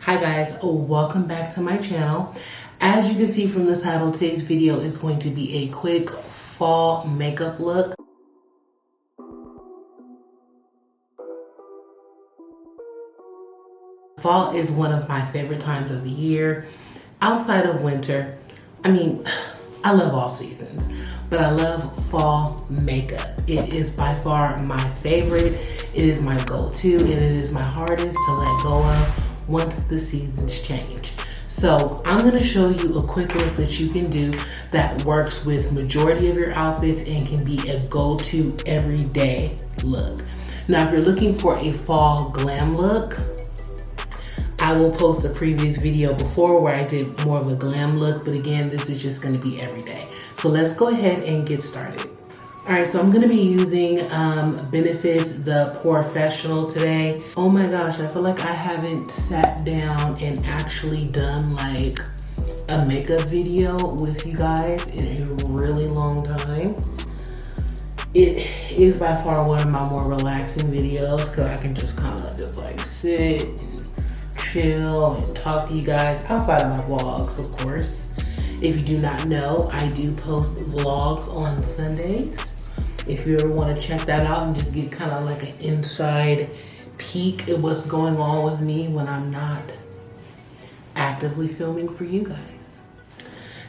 Hi guys, welcome back to my channel. As you can see from the title, today's video is going to be a quick fall makeup look. Fall is one of my favorite times of the year. Outside of winter, I love all seasons, but I love fall makeup. It is by far my favorite. It is my go-to and it is my hardest to let go of once the seasons change. So I'm gonna show you a quick look that you can do that works with majority of your outfits and can be a go-to everyday look. Now, if you're looking for a fall glam look, I will post a previous video before where I did more of a glam look, but again, this is just gonna be everyday. So let's go ahead and get started. All right, so I'm gonna be using Benefit's The Professional today. Oh my gosh, I feel like I haven't sat down and actually done like a makeup video with you guys in a really long time. It is by far one of my more relaxing videos because I can just kind of just like sit and chill and talk to you guys outside of my vlogs, of course. If you do not know, I do post vlogs on Sundays. If you ever want to check that out and just get kind of like an inside peek at what's going on with me when I'm not actively filming for you guys.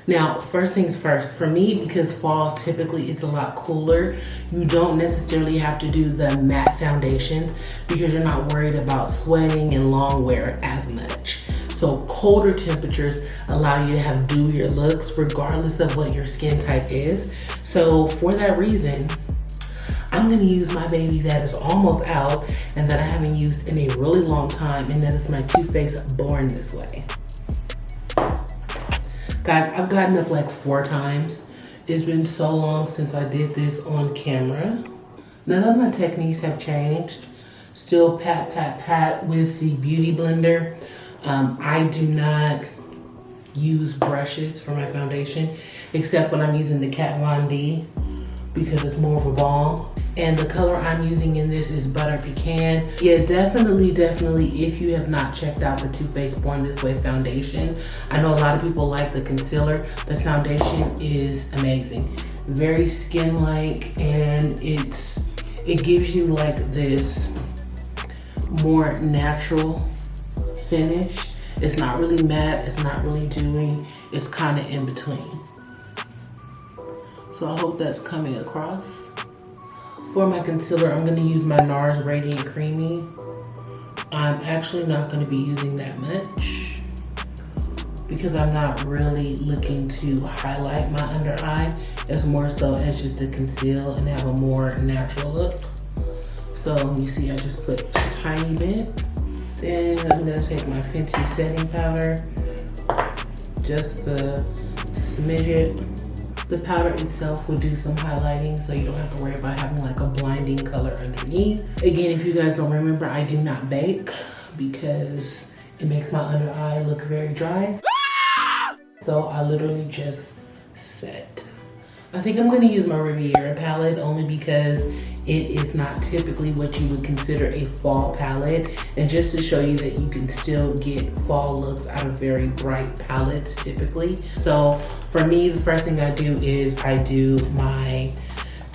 Now, first things first, for me, because fall typically it's a lot cooler, you don't necessarily have to do the matte foundations because you're not worried about sweating and long wear as much. So colder temperatures allow you to have dewier looks regardless of what your skin type is. So for that reason, I'm gonna use my baby that is almost out and that I haven't used in a really long time, and that is my Too Faced Born This Way. Guys, I've gotten up like 4 times. It's been so long since I did this on camera. None of my techniques have changed. Still pat, pat, pat with the Beauty Blender. I do not use brushes for my foundation, except when I'm using the Kat Von D because it's more of a ball. And the color I'm using in this is Butter Pecan. Yeah, definitely, if you have not checked out the Too Faced Born This Way foundation, I know a lot of people like the concealer. The foundation is amazing. Very skin-like, and it gives you like this more natural finish. It's not really matte, it's not really dewy, it's kind of in between. So I hope that's coming across. For my concealer, I'm going to use my NARS Radiant Creamy. I'm actually not going to be using that much because I'm not really looking to highlight my under eye. It's more so as just to conceal and have a more natural look. So you see I just put a tiny bit. Then I'm going to take my Fenty setting powder, just a smidget. The powder itself will do some highlighting, so you don't have to worry about having like a blinding color underneath. Again, if you guys don't remember, I do not bake because it makes my under eye look very dry. So I literally just set. I think I'm gonna use my Riviera palette only because it is not typically what you would consider a fall palette, and just to show you that you can still get fall looks out of very bright palettes typically. So for me, the first thing I do is I do my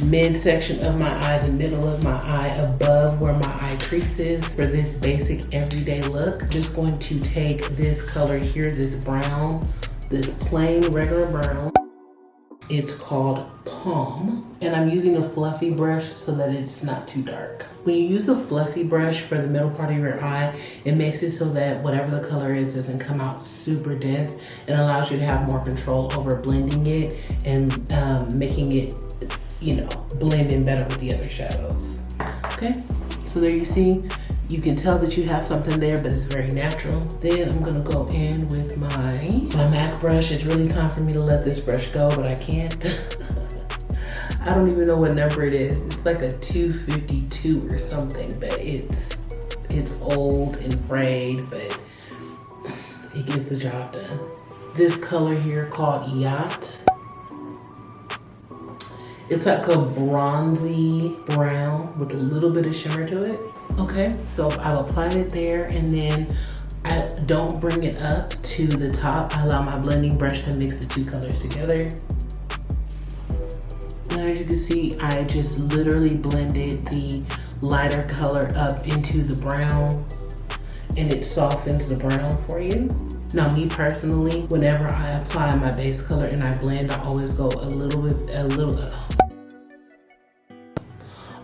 midsection of my eye, the middle of my eye, above where my eye crease is. For this basic everyday look, I'm just going to take this color here, this brown, this plain regular brown. It's called Palm, and I'm using a fluffy brush so that it's not too dark. When you use a fluffy brush for the middle part of your eye, it makes it so that whatever the color is doesn't come out super dense and allows you to have more control over blending it and making it, blend in better with the other shadows. Okay, so there you see. You can tell that you have something there, but it's very natural. Then I'm gonna go in with my MAC brush. It's really time for me to let this brush go, but I can't. I don't even know what number it is. It's like a 252 or something, but it's old and frayed, but it gets the job done. This color here called Yacht. It's like a bronzy brown with a little bit of shimmer to it. Okay, so I've applied it there, and then I don't bring it up to the top. I allow my blending brush to mix the two colors together. And as you can see, I just literally blended the lighter color up into the brown, and it softens the brown for you. Now, me personally, whenever I apply my base color and I blend, I always go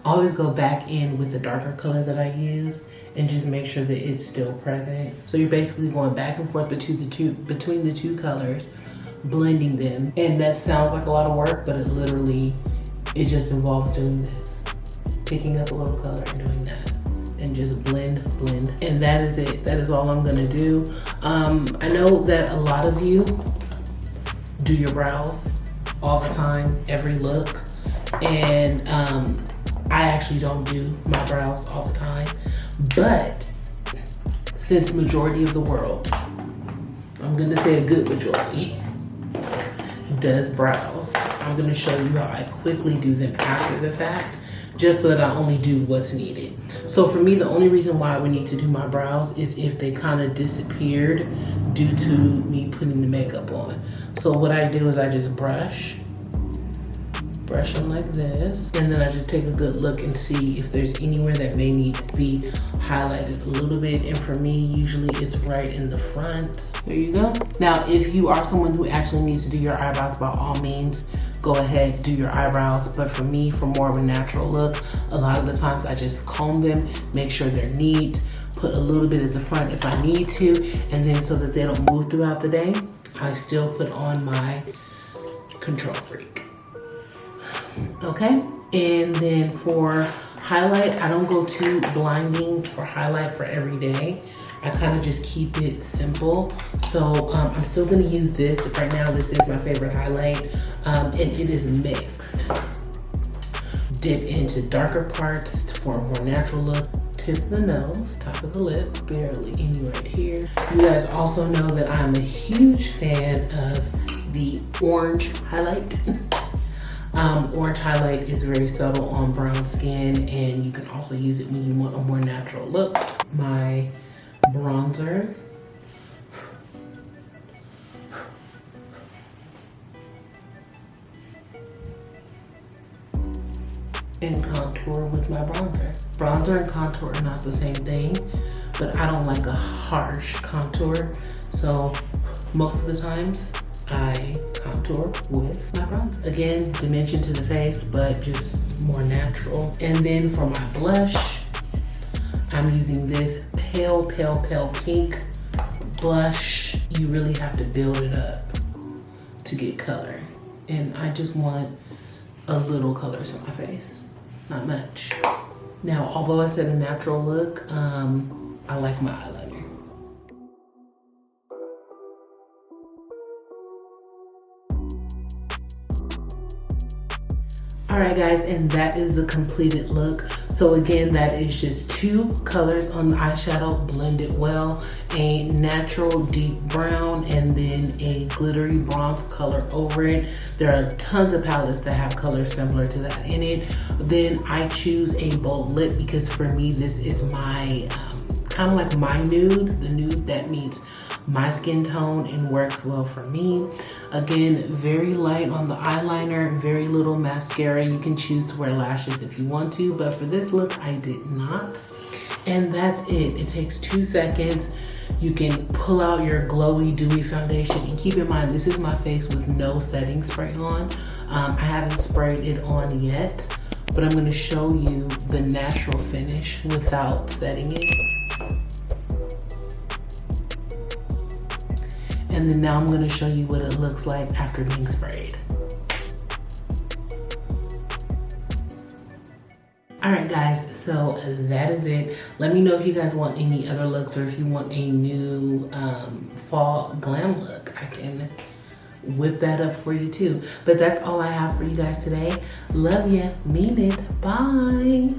always go back in with the darker color that I use and just make sure that it's still present. So you're basically going back and forth between the two colors, blending them. And that sounds like a lot of work, but it just involves doing this. Picking up a little color and doing that. And just blend. And that is it. That is all I'm gonna do. I know that a lot of you do your brows all the time, every look. And I actually don't do my brows all the time. But since majority of the world, I'm gonna say a good majority, does brows, I'm gonna show you how I quickly do them after the fact, just so that I only do what's needed. So for me, the only reason why I would need to do my brows is if they kind of disappeared due to me putting the makeup on. So what I do is I just brush them like this, and then I just take a good look and see if there's anywhere that may need to be highlighted a little bit. And for me, usually it's right in the front. There you go. Now, if you are someone who actually needs to do your eyebrows, by all means, go ahead, do your eyebrows. But for me, for more of a natural look, a lot of the times I just comb them, make sure they're neat, put a little bit at the front if I need to, and then so that they don't move throughout the day, I still put on my Control Freak. Okay, and then for highlight, I don't go too blinding for highlight for every day. I kind of just keep it simple. So I'm still gonna use this. Right now, this is my favorite highlight, and it is mixed. Dip into darker parts for a more natural look. Tip of the nose, top of the lip, barely any right here. You guys also know that I'm a huge fan of the orange highlight. Orange highlight is very subtle on brown skin, and you can also use it when you want a more natural look. My bronzer. And contour with my bronzer. Bronzer and contour are not the same thing, but I don't like a harsh contour. So most of the times I contour with my bronzer. Again, dimension to the face, but just more natural. And then for my blush, I'm using this pale pink blush. You really have to build it up to get color. And I just want a little color to my face, not much. Now, although I said a natural look, I like my eyeliner. All right, guys, and that is the completed look. So again, that is just two colors on the eyeshadow blended well, a natural deep brown and then a glittery bronze color over it. There are tons of palettes that have colors similar to that in it. Then I choose a bold lip because for me, this is my, kind of like my nude, the nude that meets my skin tone and works well for me. Again, very light on the eyeliner, very little mascara. You can choose to wear lashes if you want to, but for this look, I did not. And that's it. It takes 2 seconds. You can pull out your glowy, dewy foundation, and keep in mind, this is my face with no setting spray on. I haven't sprayed it on yet, but I'm gonna show you the natural finish without setting it. And then now I'm gonna show you what it looks like after being sprayed. All right, guys, so that is it. Let me know if you guys want any other looks or if you want a new fall glam look. I can whip that up for you too. But that's all I have for you guys today. Love ya, mean it, bye.